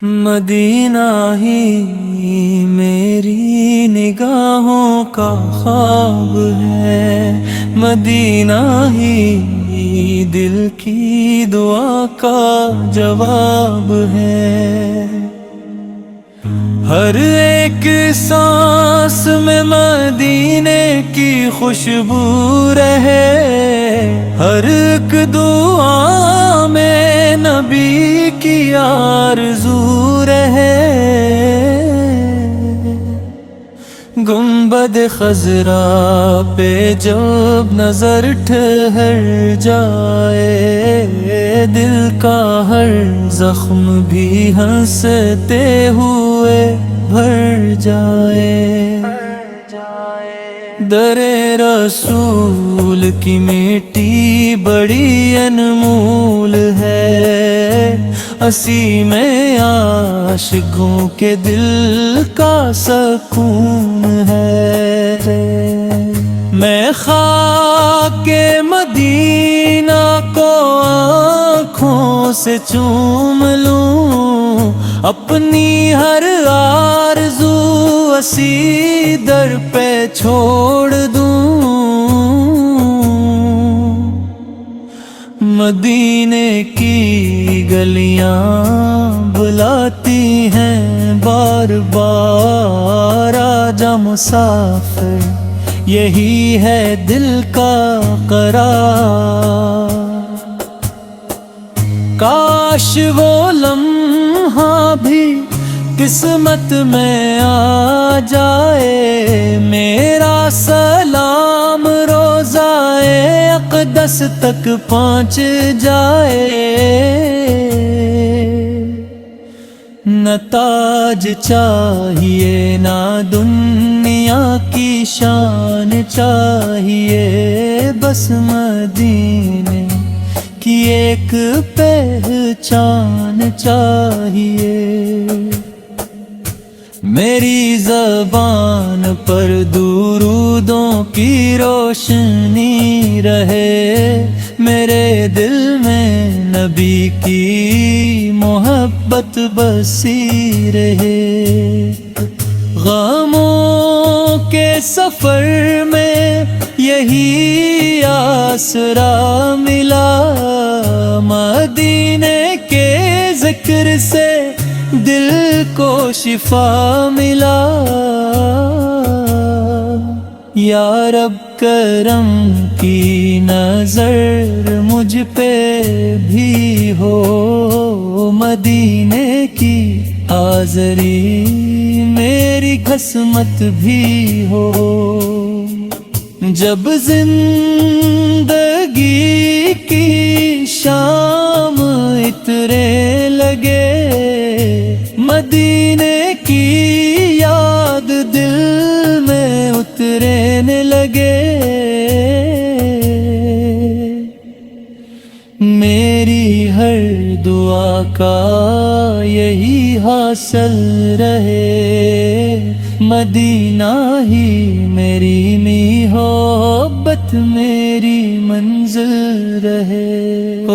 مدینہ ہی میری نگاہوں کا خواب ہے، مدینہ ہی دل کی دعا کا جواب ہے۔ ہر ایک سانس میں مدینے کی خوشبو رہے، ہر ایک دعا میں نبی کی آرزو رہے۔ گنبد خضرا پہ جب نظر ٹھہر جائے، دل کا ہر زخم بھی ہنستے ہوئے بھر جائے۔ در رسول کی مٹی بڑی انمول ہے، اسی میں عاشقوں کے دل کا سکون ہے۔ میں خاک مدینہ کو آنکھوں سے چوم لوں، اپنی ہر آرزو اسی در پہ چھوڑ دوں۔ مدینے کی گلیاں بلاتی ہیں بار بار، آجا مسافر یہی ہے دل کا قرار۔ کاش وہ لمحہ بھی قسمت میں آ جائے، میرا سلام روضائے اقدس تک پہنچ جائے۔ نہ تاج چاہیے نہ دنیا کی شان چاہیے، بس مدینے کی ایک پہچان چاہیے۔ میری زبان پر درودوں کی روشنی رہے، میرے دل میں نبی کی محبت بسی رہے۔ غموں کے سفر میں یہی آسرا ملا، مدینے کے ذکر سے دل کو شفا ملا۔ یا رب کرم کی نظر مجھ پہ بھی ہو، مدینے کی حاضری میری قسمت بھی ہو۔ جب زندگی کی شام اترے لگے، مدینے کی یاد دل میں اترنے لگے، میری ہر دعا کا یہی حاصل رہے، مدینہ ہی میری محبت میری منزل رہے۔